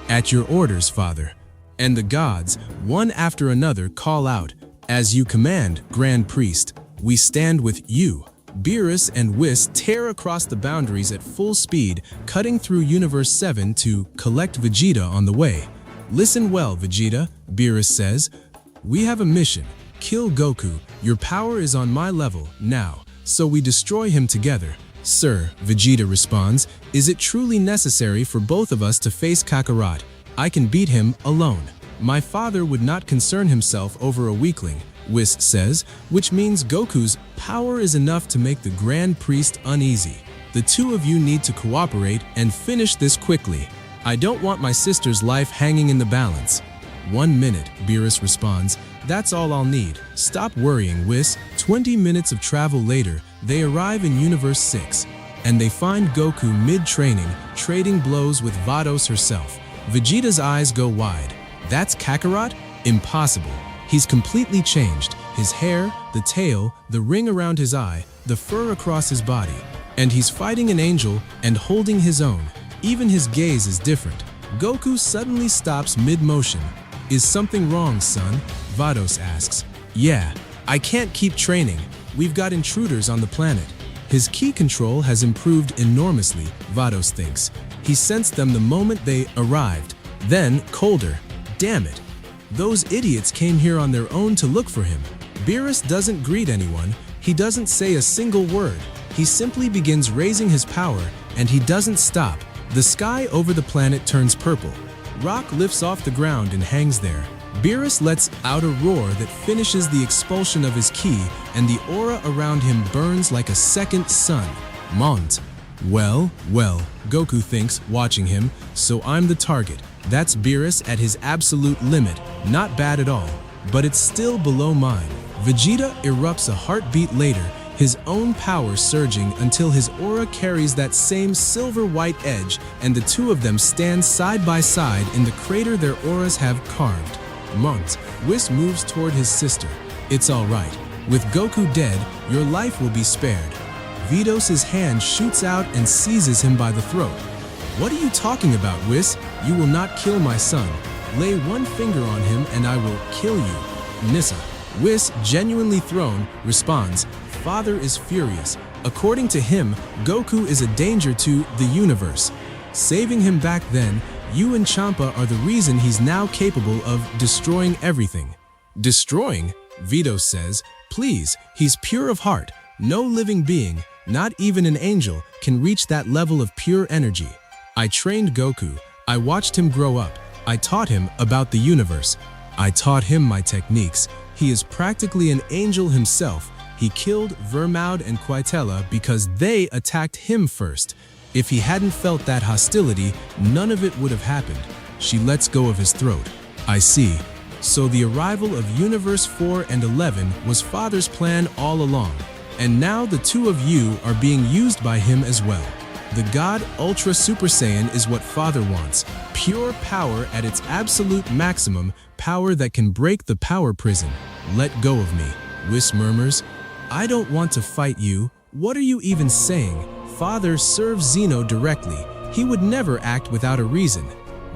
At your orders, Father. And the gods, one after another, call out, as you command, Grand Priest. We stand with you. Beerus and Whis tear across the boundaries at full speed, cutting through Universe 7 to collect Vegeta on the way. Listen well, Vegeta, Beerus says. We have a mission. Kill Goku. Your power is on my level now, so we destroy him together. Sir, Vegeta responds, is it truly necessary for both of us to face Kakarot? I can beat him alone. My father would not concern himself over a weakling, Whis says, which means Goku's power is enough to make the Grand Priest uneasy. The two of you need to cooperate and finish this quickly. I don't want my sister's life hanging in the balance. 1 minute, Beerus responds. That's all I'll need. Stop worrying, Whis. 20 minutes of travel later, they arrive in Universe 6, and they find Goku mid-training, trading blows with Vados herself. Vegeta's eyes go wide. That's Kakarot? Impossible. He's completely changed. His hair, the tail, the ring around his eye, the fur across his body. And he's fighting an angel and holding his own. Even his gaze is different. Goku suddenly stops mid-motion. Is something wrong, son? Vados asks. Yeah, I can't keep training. We've got intruders on the planet. His ki control has improved enormously, Vados thinks. He sensed them the moment they arrived. Then, colder. Damn it. Those idiots came here on their own to look for him. Beerus doesn't greet anyone. He doesn't say a single word. He simply begins raising his power, and he doesn't stop. The sky over the planet turns purple. Rock lifts off the ground and hangs there. Beerus lets out a roar that finishes the expulsion of his ki, and the aura around him burns like a second sun. Mont. Well, Goku thinks, watching him, so I'm the target. That's Beerus at his absolute limit. Not bad at all, but it's still below mine. Vegeta erupts a heartbeat later, his own power surging until his aura carries that same silver-white edge, and the two of them stand side by side in the crater their auras have carved. Mont. Whis moves toward his sister. It's all right. With Goku dead, your life will be spared. Vados' hand shoots out and seizes him by the throat. What are you talking about, Whis? You will not kill my son. Lay one finger on him and I will kill you. Nissa. Whis, genuinely thrown, responds, Father is furious. According to him, Goku is a danger to the universe. Saving him back then, you and Champa are the reason he's now capable of destroying everything. Destroying? Vito says, please, he's pure of heart. No living being, not even an angel, can reach that level of pure energy. I trained Goku. I watched him grow up. I taught him about the universe. I taught him my techniques. He is practically an angel himself. He killed Vermaud and Quitella because they attacked him first. If he hadn't felt that hostility, none of it would have happened. She lets go of his throat. I see. So the arrival of Universe 4 and 11 was Father's plan all along. And now the two of you are being used by him as well. The God Ultra Super Saiyan is what Father wants. Pure power at its absolute maximum, power that can break the power prison. Let go of me, Whis murmurs. I don't want to fight you. What are you even saying? Father serves Zeno directly. He would never act without a reason.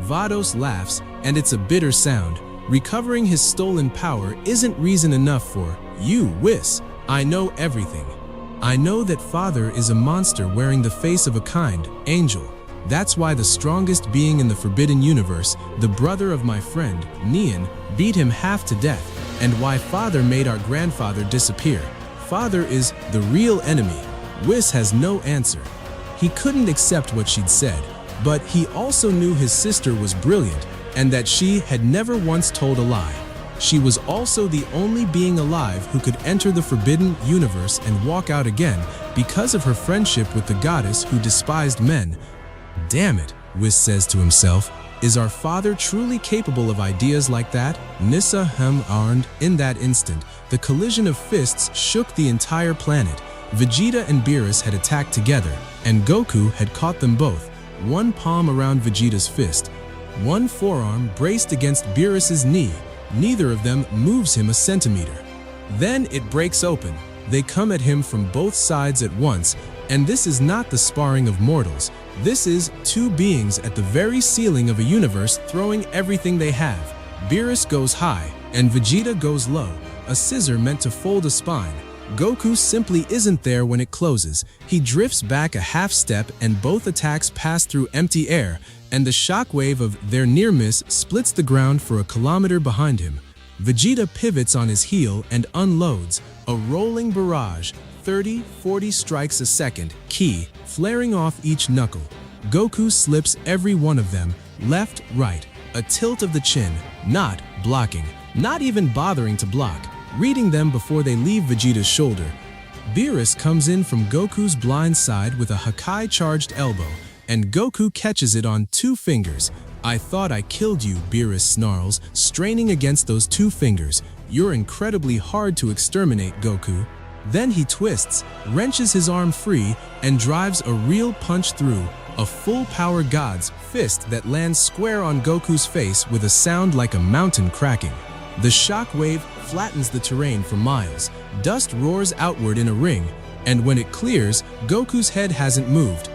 Vados laughs, and it's a bitter sound. Recovering his stolen power isn't reason enough for you, Whis. I know everything. I know that Father is a monster wearing the face of a kind angel. That's why the strongest being in the Forbidden Universe, the brother of my friend, Neon, beat him half to death, and why Father made our grandfather disappear. Father is the real enemy. Whis has no answer. He couldn't accept what she'd said, but he also knew his sister was brilliant and that she had never once told a lie. She was also the only being alive who could enter the Forbidden Universe and walk out again because of her friendship with the goddess who despised men. Damn it, Whis says to himself. Is our father truly capable of ideas like that? Nissa hem-armed. In that instant, the collision of fists shook the entire planet. Vegeta and Beerus had attacked together, and Goku had caught them both, one palm around Vegeta's fist, one forearm braced against Beerus's knee. Neither of them moves him a centimeter. Then it breaks open. They come at him from both sides at once, and this is not the sparring of mortals. This is two beings at the very ceiling of a universe throwing everything they have. Beerus goes high, and Vegeta goes low, a scissor meant to fold a spine. Goku simply isn't there when it closes. He drifts back a half step and both attacks pass through empty air, and the shockwave of their near miss splits the ground for a kilometer behind him. Vegeta pivots on his heel and unloads, a rolling barrage, 30-40 strikes a second, ki, flaring off each knuckle. Goku slips every one of them, left, right, a tilt of the chin, not blocking, not even bothering to block, reading them before they leave Vegeta's shoulder. Beerus comes in from Goku's blind side with a Hakai-charged elbow, and Goku catches it on 2 fingers. I thought I killed you, Beerus snarls, straining against those 2 fingers. You're incredibly hard to exterminate, Goku. Then he twists, wrenches his arm free, and drives a real punch through, a full-power god's fist that lands square on Goku's face with a sound like a mountain cracking. The shockwave flattens the terrain for miles. Dust roars outward in a ring, and when it clears, Goku's head hasn't moved.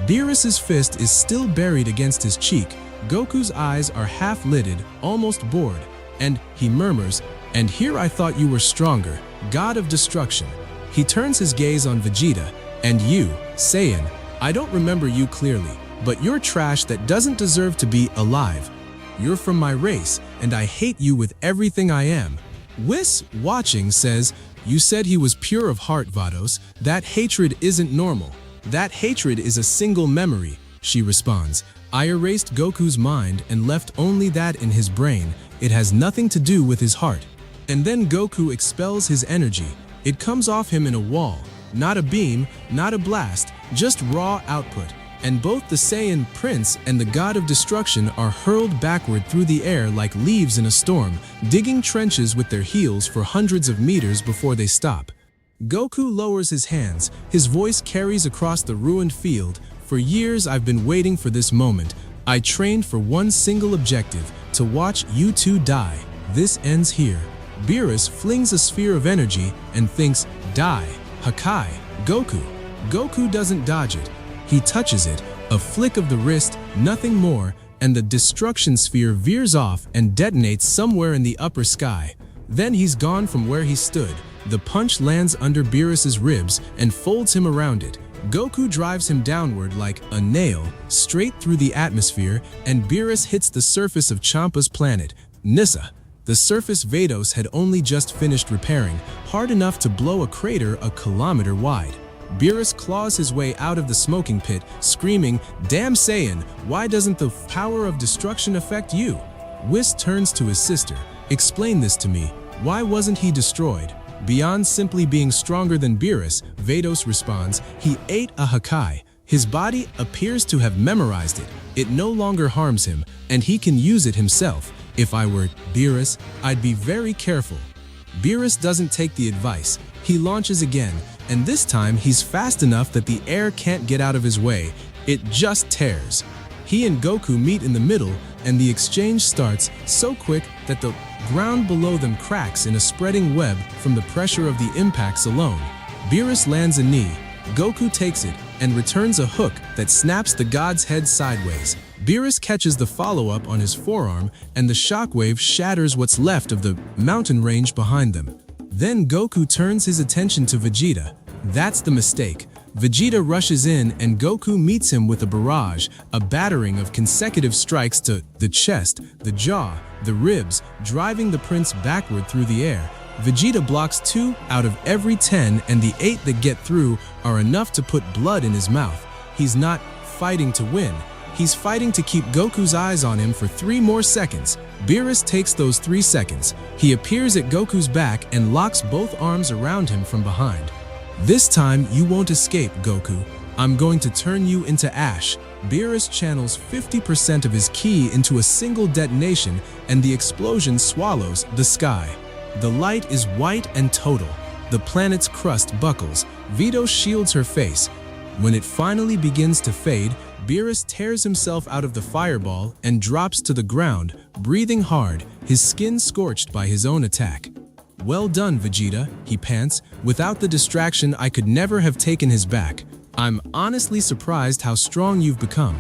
Beerus's fist is still buried against his cheek. Goku's eyes are half-lidded, almost bored, and he murmurs, "And here I thought you were stronger, god of destruction." He turns his gaze on Vegeta, "And you, Saiyan, I don't remember you clearly, but you're trash that doesn't deserve to be alive. You're from my race, and I hate you with everything I am." Whis, watching, says, "You said he was pure of heart, Vados. That hatred isn't normal. That hatred is a single memory," she responds. "I erased Goku's mind and left only that in his brain. It has nothing to do with his heart." And then Goku expels his energy. It comes off him in a wall. Not a beam, not a blast, just raw output. And both the Saiyan Prince and the God of Destruction are hurled backward through the air like leaves in a storm, digging trenches with their heels for hundreds of meters before they stop. Goku lowers his hands. His voice carries across the ruined field. "For years I've been waiting for this moment. I trained for one single objective, to watch you two die. This ends here." Beerus flings a sphere of energy and thinks, "Die, Hakai, Goku." Goku doesn't dodge it. He touches it, a flick of the wrist, nothing more, and the destruction sphere veers off and detonates somewhere in the upper sky. Then he's gone from where he stood. The punch lands under Beerus's ribs and folds him around it. Goku drives him downward like a nail, straight through the atmosphere, and Beerus hits the surface of Champa's planet, Nissa. The surface Vados had only just finished repairing, hard enough to blow a crater a kilometer wide. Beerus claws his way out of the smoking pit, screaming, "Damn Saiyan, why doesn't the power of destruction affect you?" Whis turns to his sister. "Explain this to me. Why wasn't he destroyed?" Beyond simply being stronger than Beerus, Vados responds, "He ate a Hakai. His body appears to have memorized it. It no longer harms him, and he can use it himself. If I were Beerus, I'd be very careful." Beerus doesn't take the advice. He launches again, and this time he's fast enough that the air can't get out of his way. It just tears. He and Goku meet in the middle, and the exchange starts so quick that the ground below them cracks in a spreading web from the pressure of the impacts alone. Beerus lands a knee. Goku takes it and returns a hook that snaps the god's head sideways. Beerus catches the follow-up on his forearm, and the shockwave shatters what's left of the mountain range behind them. Then Goku turns his attention to Vegeta. That's the mistake. Vegeta rushes in and Goku meets him with a barrage, a battering of consecutive strikes to the chest, the jaw, the ribs, driving the prince backward through the air. Vegeta blocks 2 out of every 10, and the 8 that get through are enough to put blood in his mouth. He's not fighting to win. He's fighting to keep Goku's eyes on him for 3 more seconds. Beerus takes those 3 seconds. He appears at Goku's back and locks both arms around him from behind. "This time you won't escape, Goku. I'm going to turn you into ash." Beerus channels 50% of his ki into a single detonation, and the explosion swallows the sky. The light is white and total. The planet's crust buckles. Vito shields her face. When it finally begins to fade, Beerus tears himself out of the fireball and drops to the ground, breathing hard, his skin scorched by his own attack. "Well done, Vegeta," he pants. "Without the distraction, I could never have taken his back. I'm honestly surprised how strong you've become."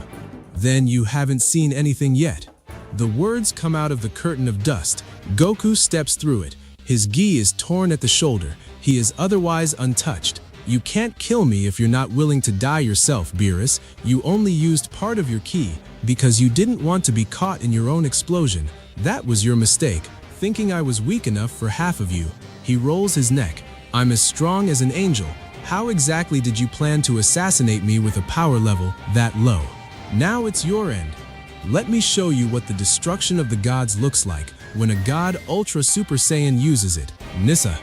"Then you haven't seen anything yet." The words come out of the curtain of dust. Goku steps through it. His gi is torn at the shoulder. He is otherwise untouched. "You can't kill me if you're not willing to die yourself, Beerus. You only used part of your ki because you didn't want to be caught in your own explosion. That was your mistake, thinking I was weak enough for half of you." He rolls his neck. "I'm as strong as an angel. How exactly did you plan to assassinate me with a power level that low? Now it's your end. Let me show you what the destruction of the gods looks like when a god Ultra Super Saiyan uses it." Nissa.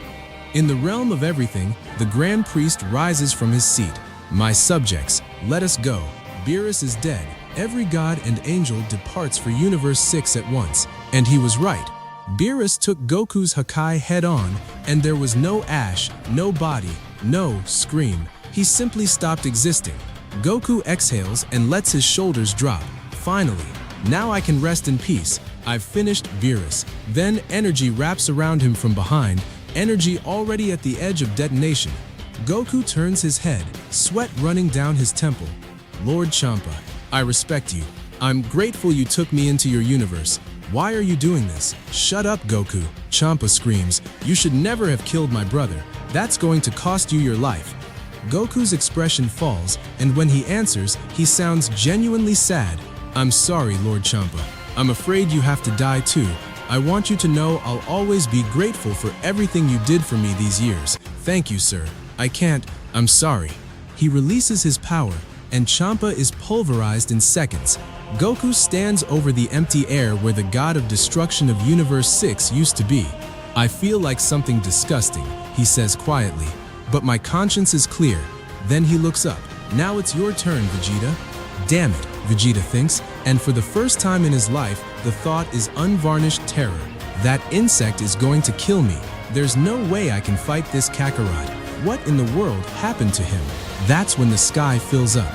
In the realm of everything, the Grand Priest rises from his seat. "My subjects, let us go. Beerus is dead. Every god and angel departs for Universe 6 at once." And he was right. Beerus took Goku's Hakai head-on, and there was no ash, no body, no scream. He simply stopped existing. Goku exhales and lets his shoulders drop. "Finally, now I can rest in peace. I've finished Beerus." Then energy wraps around him from behind, energy already at the edge of detonation. Goku turns his head, sweat running down his temple. "Lord Champa, I respect you. I'm grateful you took me into your universe. Why are you doing this?" "Shut up, Goku," Champa screams. "You should never have killed my brother. That's going to cost you your life." Goku's expression falls, and when he answers, he sounds genuinely sad. "I'm sorry, Lord Champa. I'm afraid you have to die too. I want you to know I'll always be grateful for everything you did for me these years. Thank you, sir. I can't. I'm sorry." He releases his power, and Champa is pulverized in seconds. Goku stands over the empty air where the god of destruction of Universe 6 used to be. "I feel like something disgusting," he says quietly, "but my conscience is clear." Then he looks up. "Now it's your turn, Vegeta." "Damn it," Vegeta thinks, and for the first time in his life, the thought is unvarnished terror. "That insect is going to kill me. There's no way I can fight this Kakarot. What in the world happened to him?" That's when the sky fills up.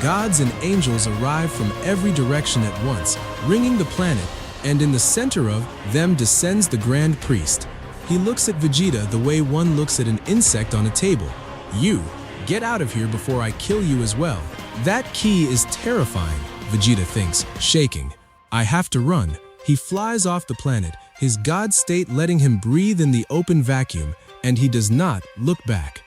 Gods and angels arrive from every direction at once, ringing the planet, and in the center of them descends the Grand Priest. He looks at Vegeta the way one looks at an insect on a table. "You, get out of here before I kill you as well." That ki is terrifying, Vegeta thinks, shaking. "I have to run." He flies off the planet, his god state letting him breathe in the open vacuum, and he does not look back.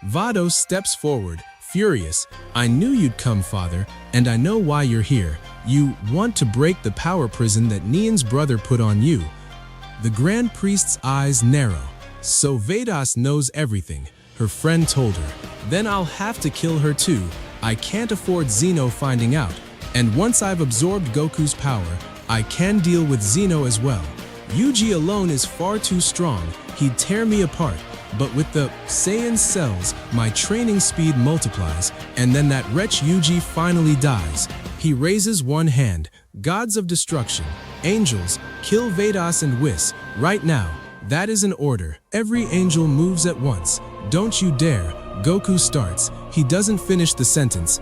Vados steps forward, furious. "I knew you'd come, father, and I know why you're here. You want to break the power prison that Nian's brother put on you." The Grand Priest's eyes narrow. So Vedas knows everything, her friend told her. Then I'll have to kill her too. I can't afford Zeno finding out. And once I've absorbed Goku's power, I can deal with Zeno as well. Yuji alone is far too strong. He'd tear me apart. But with the Saiyan cells, my training speed multiplies, and then that wretch Yuji finally dies. He raises one hand. Gods of destruction, angels, kill Vedas and Whis, right now. That is an order. Every angel moves at once. Don't you dare. Goku starts. He doesn't finish the sentence.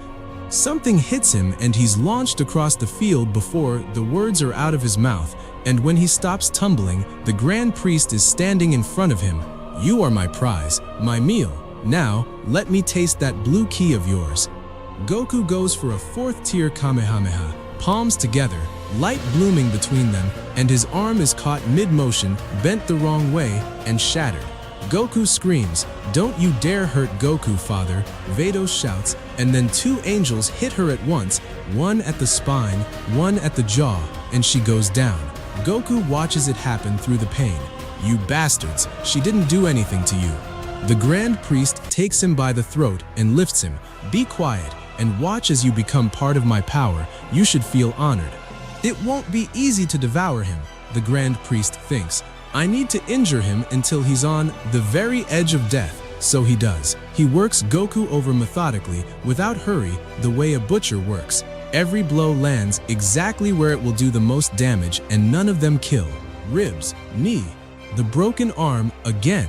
Something hits him and he's launched across the field before the words are out of his mouth, and when he stops tumbling, the Grand Priest is standing in front of him. You are my prize, my meal. Now, let me taste that blue key of yours. Goku goes for a fourth-tier Kamehameha, palms together, light blooming between them, and his arm is caught mid-motion, bent the wrong way, and shattered. Goku screams, "Don't you dare hurt Goku, father," Vedos shouts, and then two angels hit her at once, one at the spine, one at the jaw, and she goes down. Goku watches it happen through the pain. You bastards, she didn't do anything to you. The Grand Priest takes him by the throat and lifts him. Be quiet and watch as you become part of my power. You should feel honored. It won't be easy to devour him, the Grand Priest thinks. I need to injure him until he's on the very edge of death. So he does. He works Goku over methodically, without hurry, the way a butcher works. Every blow lands exactly where it will do the most damage, and none of them kill. Ribs, knee, the broken arm again.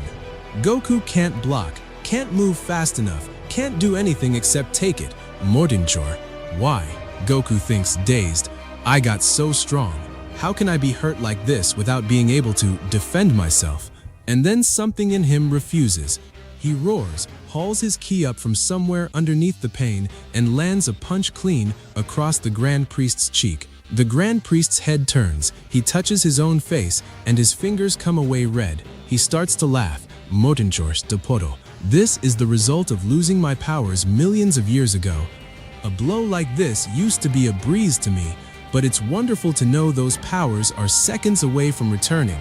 Goku can't block, can't move fast enough, can't do anything except take it. Mortinchor. Why? Goku thinks, dazed. I got so strong. How can I be hurt like this without being able to defend myself? And then something in him refuses. He roars, hauls his ki up from somewhere underneath the pain, and lands a punch clean across the Grand Priest's cheek. The Grand Priest's head turns, he touches his own face, and his fingers come away red. He starts to laugh. Motinchors de Poto. This is the result of losing my powers millions of years ago. A blow like this used to be a breeze to me, but it's wonderful to know those powers are seconds away from returning.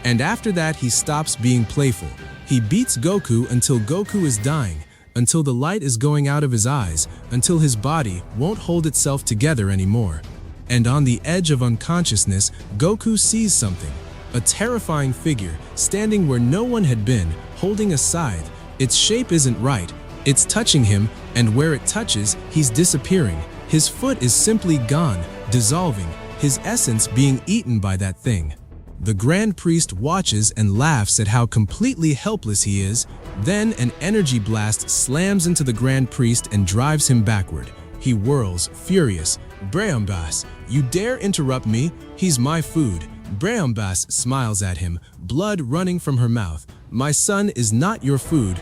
And after that, he stops being playful. He beats Goku until Goku is dying, until the light is going out of his eyes, until his body won't hold itself together anymore. And on the edge of unconsciousness, Goku sees something. A terrifying figure, standing where no one had been, holding a scythe. Its shape isn't right. It's touching him, and where it touches, he's disappearing. His foot is simply gone, dissolving, his essence being eaten by that thing. The Grand Priest watches and laughs at how completely helpless he is. Then an energy blast slams into the Grand Priest and drives him backward. He whirls, furious. Brahmbas, you dare interrupt me? He's my food. Brahmbas smiles at him, blood running from her mouth. My son is not your food,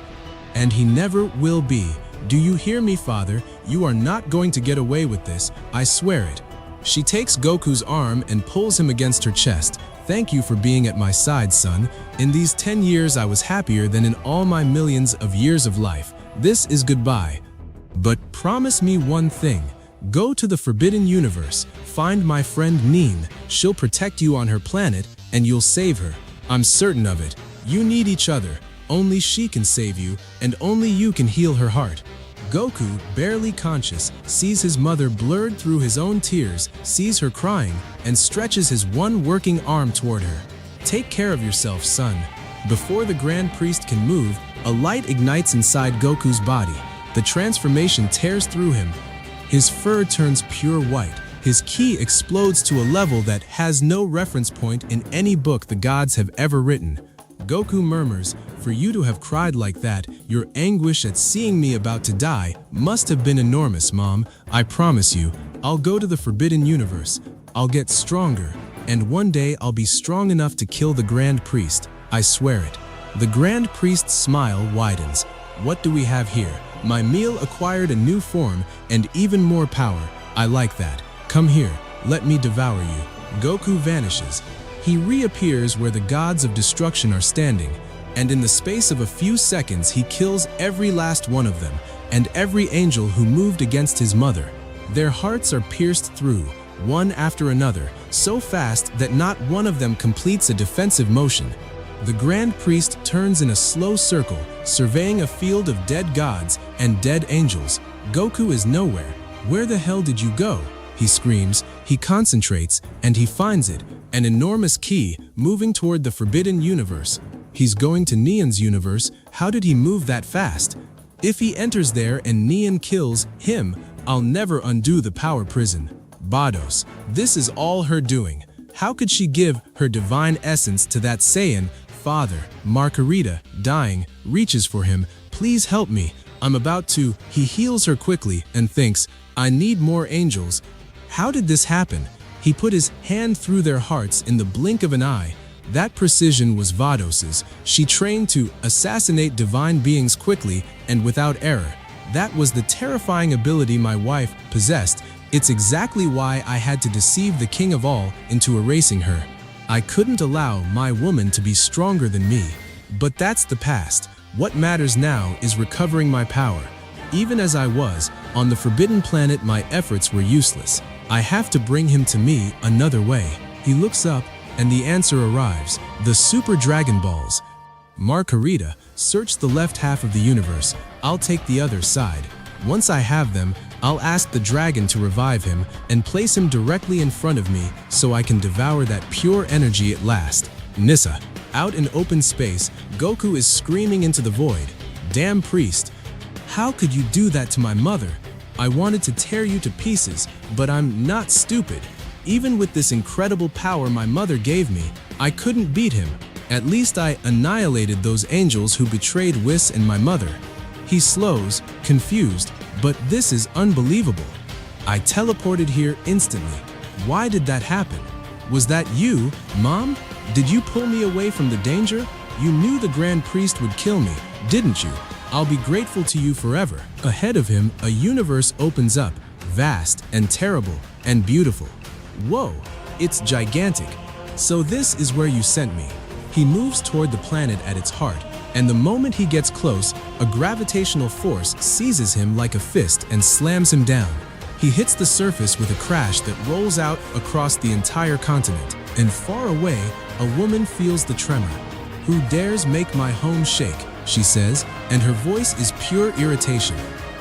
and he never will be. Do you hear me, father? You are not going to get away with this, I swear it. She takes Goku's arm and pulls him against her chest. Thank you for being at my side, son. In these 10 years, I was happier than in all my millions of years of life. This is goodbye. But promise me one thing. Go to the Forbidden Universe, find my friend Neen. She'll protect you on her planet, and you'll save her. I'm certain of it. You need each other. Only she can save you, and only you can heal her heart. Goku, barely conscious, sees his mother blurred through his own tears, sees her crying, and stretches his one working arm toward her. Take care of yourself, son. Before the Grand Priest can move, a light ignites inside Goku's body. The transformation tears through him. His fur turns pure white. His ki explodes to a level that has no reference point in any book the gods have ever written. Goku murmurs, for you to have cried like that, your anguish at seeing me about to die must have been enormous, Mom. I promise you, I'll go to the Forbidden Universe. I'll get stronger, and one day I'll be strong enough to kill the Grand Priest. I swear it. The Grand Priest's smile widens. What do we have here? My meal acquired a new form and even more power. I like that. Come here, let me devour you. Goku vanishes. He reappears where the gods of destruction are standing, and in the space of a few seconds he kills every last one of them, and every angel who moved against his mother. Their hearts are pierced through, one after another, so fast that not one of them completes a defensive motion. The Grand Priest turns in a slow circle, surveying a field of dead gods and dead angels. Goku is nowhere. Where the hell did you go? He screams, he concentrates, and he finds it, an enormous key moving toward the Forbidden Universe. He's going to Neon's universe. How did he move that fast? If he enters there and Neon kills him, I'll never undo the power prison. Vados, this is all her doing. How could she give her divine essence to that Saiyan? Father, Margarita, dying, reaches for him. Please help me. I'm about to. He heals her quickly and thinks, I need more angels. How did this happen? He put his hand through their hearts in the blink of an eye. That precision was Vados's. She trained to assassinate divine beings quickly and without error. That was the terrifying ability my wife possessed. It's exactly why I had to deceive the king of all into erasing her. I couldn't allow my woman to be stronger than me. But that's the past. What matters now is recovering my power. Even as I was, on the Forbidden Planet, my efforts were useless. I have to bring him to me another way. He looks up, and the answer arrives. The Super Dragon Balls. Margarita, search the left half of the universe. I'll take the other side. Once I have them, I'll ask the dragon to revive him and place him directly in front of me so I can devour that pure energy at last. Nissa. Out in open space, Goku is screaming into the void. Damn priest. How could you do that to my mother? I wanted to tear you to pieces, but I'm not stupid. Even with this incredible power my mother gave me, I couldn't beat him. At least I annihilated those angels who betrayed Whis and my mother. He slows, confused, but this is unbelievable. I teleported here instantly. Why did that happen? Was that you, Mom? Did you pull me away from the danger? You knew the Grand Priest would kill me, didn't you? I'll be grateful to you forever. Ahead of him, a universe opens up, vast and terrible and beautiful. Whoa, it's gigantic. So this is where you sent me. He moves toward the planet at its heart, and the moment he gets close, a gravitational force seizes him like a fist and slams him down. He hits the surface with a crash that rolls out across the entire continent. And far away, a woman feels the tremor. Who dares make my home shake, she says, and her voice is pure irritation.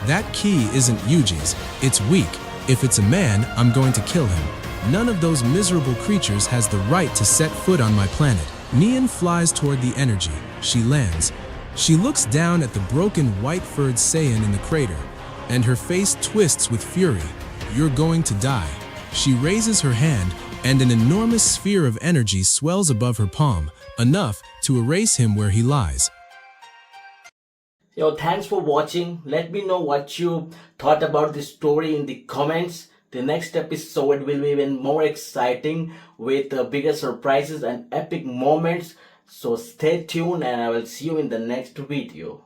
That key isn't Yuji's, it's weak. If it's a man, I'm going to kill him. None of those miserable creatures has the right to set foot on my planet. Neon flies toward the energy. She lands. She looks down at the broken white-furred Saiyan in the crater, and her face twists with fury. You're going to die. She raises her hand, and an enormous sphere of energy swells above her palm, enough to erase him where he lies. Yo, thanks for watching. Let me know what you thought about this story in the comments. The next episode will be even more exciting with bigger surprises and epic moments. So stay tuned and I will see you in the next video.